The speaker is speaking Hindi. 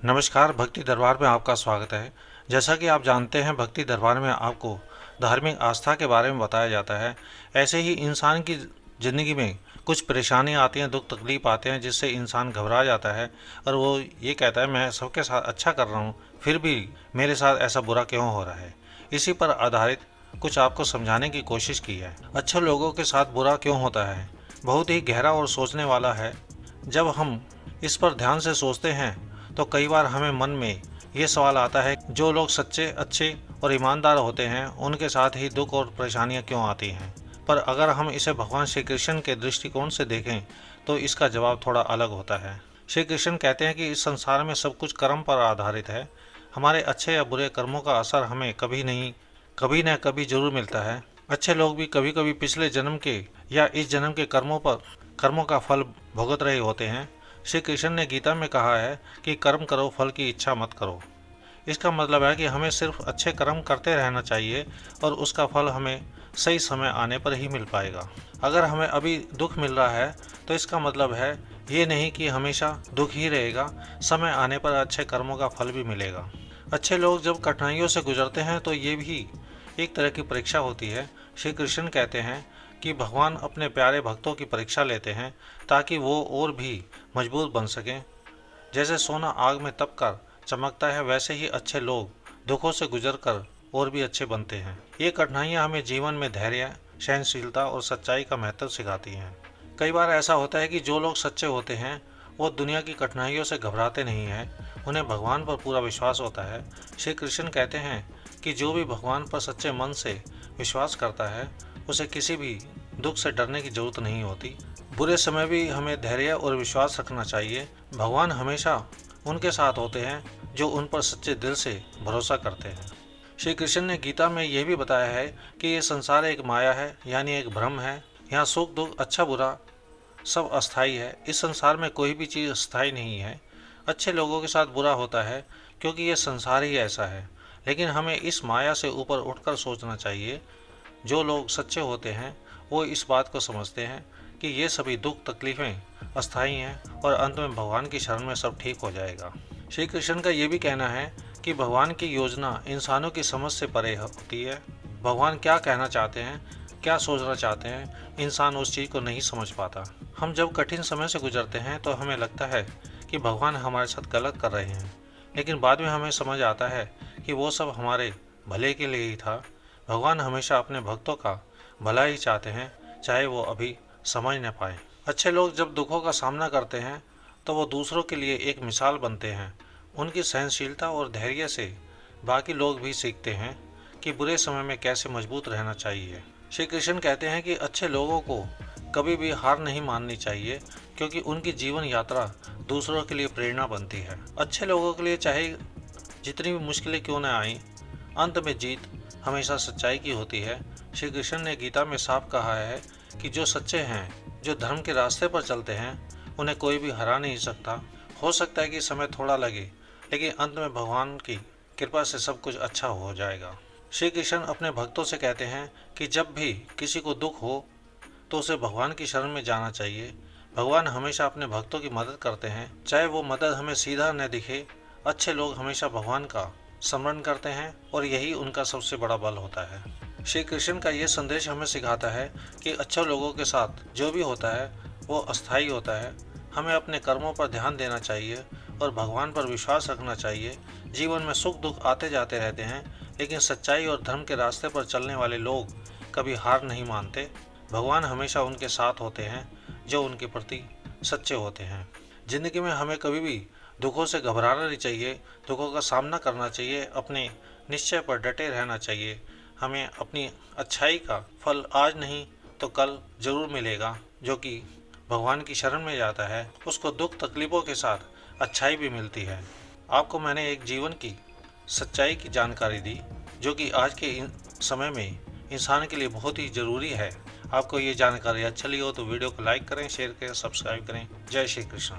नमस्कार, भक्ति दरबार में आपका स्वागत है। जैसा कि आप जानते हैं, भक्ति दरबार में आपको धार्मिक आस्था के बारे में बताया जाता है। ऐसे ही इंसान की ज़िंदगी में कुछ परेशानी आती हैं, दुख तकलीफ आते हैं, जिससे इंसान घबरा जाता है और वो ये कहता है मैं सबके साथ अच्छा कर रहा हूँ, फिर भी मेरे साथ ऐसा बुरा क्यों हो रहा है। इसी पर आधारित कुछ आपको समझाने की कोशिश की है। अच्छे लोगों के साथ बुरा क्यों होता है, बहुत ही गहरा और सोचने वाला है। जब हम इस पर ध्यान से सोचते हैं तो कई बार हमें मन में ये सवाल आता है, जो लोग सच्चे, अच्छे और ईमानदार होते हैं उनके साथ ही दुख और परेशानियां क्यों आती हैं। पर अगर हम इसे भगवान श्री कृष्ण के दृष्टिकोण से देखें तो इसका जवाब थोड़ा अलग होता है। श्री कृष्ण कहते हैं कि इस संसार में सब कुछ कर्म पर आधारित है। हमारे अच्छे या बुरे कर्मों का असर हमें कभी न कभी जरूर मिलता है। अच्छे लोग भी कभी कभी पिछले जन्म के या इस जन्म के कर्मों का फल भुगत रहे होते हैं। श्री कृष्ण ने गीता में कहा है कि कर्म करो, फल की इच्छा मत करो। इसका मतलब है कि हमें सिर्फ अच्छे कर्म करते रहना चाहिए और उसका फल हमें सही समय आने पर ही मिल पाएगा। अगर हमें अभी दुख मिल रहा है तो इसका मतलब है ये नहीं कि हमेशा दुख ही रहेगा, समय आने पर अच्छे कर्मों का फल भी मिलेगा। अच्छे लोग जब कठिनाइयों से गुजरते हैं तो ये भी एक तरह की परीक्षा होती है। श्री कृष्ण कहते हैं कि भगवान अपने प्यारे भक्तों की परीक्षा लेते हैं ताकि वो और भी मजबूत बन सकें। जैसे सोना आग में तप कर चमकता है, वैसे ही अच्छे लोग दुखों से गुजर कर और भी अच्छे बनते हैं। ये कठिनाइयाँ हमें जीवन में धैर्य, सहनशीलता और सच्चाई का महत्व सिखाती हैं। कई बार ऐसा होता है कि जो लोग सच्चे होते हैं वो दुनिया की कठिनाइयों से घबराते नहीं हैं, उन्हें भगवान पर पूरा विश्वास होता है। श्री कृष्ण कहते हैं कि जो भी भगवान पर सच्चे मन से विश्वास करता है उसे किसी भी दुख से डरने की जरूरत नहीं होती। बुरे समय भी हमें धैर्य और विश्वास रखना चाहिए। भगवान हमेशा उनके साथ होते हैं जो उन पर सच्चे दिल से भरोसा करते हैं। श्री कृष्ण ने गीता में यह भी बताया है कि ये संसार एक माया है, यानी एक भ्रम है। यहाँ सुख दुख, अच्छा बुरा सब अस्थाई है। इस संसार में कोई भी चीज़ स्थायी नहीं है। अच्छे लोगों के साथ बुरा होता है क्योंकि ये संसार ही ऐसा है, लेकिन हमें इस माया से ऊपर उठकर सोचना चाहिए। जो लोग सच्चे होते हैं वो इस बात को समझते हैं कि ये सभी दुख तकलीफ़ें अस्थायी हैं और अंत में भगवान की शरण में सब ठीक हो जाएगा। श्री कृष्ण का ये भी कहना है कि भगवान की योजना इंसानों की समझ से परे होती है। भगवान क्या कहना चाहते हैं, क्या सोचना चाहते हैं, इंसान उस चीज़ को नहीं समझ पाता। हम जब कठिन समय से गुजरते हैं तो हमें लगता है कि भगवान हमारे साथ गलत कर रहे हैं, लेकिन बाद में हमें समझ आता है कि वो सब हमारे भले के लिए ही था। भगवान हमेशा अपने भक्तों का भला ही चाहते हैं, चाहे वो अभी समझ न पाए। अच्छे लोग जब दुखों का सामना करते हैं तो वो दूसरों के लिए एक मिसाल बनते हैं। उनकी सहनशीलता और धैर्य से बाकी लोग भी सीखते हैं कि बुरे समय में कैसे मजबूत रहना चाहिए। श्री कृष्ण कहते हैं कि अच्छे लोगों को कभी भी हार नहीं माननी चाहिए, क्योंकि उनकी जीवन यात्रा दूसरों के लिए प्रेरणा बनती है। अच्छे लोगों के लिए चाहे जितनी भी मुश्किलें क्यों न आएं, अंत में जीत हमेशा सच्चाई की होती है। श्री कृष्ण ने गीता में साफ कहा है कि जो सच्चे हैं, जो धर्म के रास्ते पर चलते हैं, उन्हें कोई भी हरा नहीं सकता। हो सकता है कि समय थोड़ा लगे, लेकिन अंत में भगवान की कृपा से सब कुछ अच्छा हो जाएगा। श्री कृष्ण अपने भक्तों से कहते हैं कि जब भी किसी को दुख हो तो उसे भगवान की शरण में जाना चाहिए। भगवान हमेशा अपने भक्तों की मदद करते हैं, चाहे वो मदद हमें सीधा न दिखे। अच्छे लोग हमेशा भगवान का स्मरण करते हैं और यही उनका सबसे बड़ा बल होता है। श्री कृष्ण का ये संदेश हमें सिखाता है कि अच्छे लोगों के साथ जो भी होता है वो अस्थायी होता है। हमें अपने कर्मों पर ध्यान देना चाहिए और भगवान पर विश्वास रखना चाहिए। जीवन में सुख दुख आते जाते रहते हैं, लेकिन सच्चाई और धर्म के रास्ते पर चलने वाले लोग कभी हार नहीं मानते। भगवान हमेशा उनके साथ होते हैं जो उनके प्रति सच्चे होते हैं। जिंदगी में हमें कभी भी दुखों से घबराना नहीं चाहिए, दुखों का सामना करना चाहिए, अपने निश्चय पर डटे रहना चाहिए। हमें अपनी अच्छाई का फल आज नहीं तो कल जरूर मिलेगा। जो कि भगवान की शरण में जाता है उसको दुख तकलीफ़ों के साथ अच्छाई भी मिलती है। आपको मैंने एक जीवन की सच्चाई की जानकारी दी जो कि आज के समय में इंसान के लिए बहुत ही ज़रूरी है। आपको ये जानकारी अच्छी लगी हो तो वीडियो को लाइक करें, शेयर करें, सब्सक्राइब करें। जय श्री कृष्ण।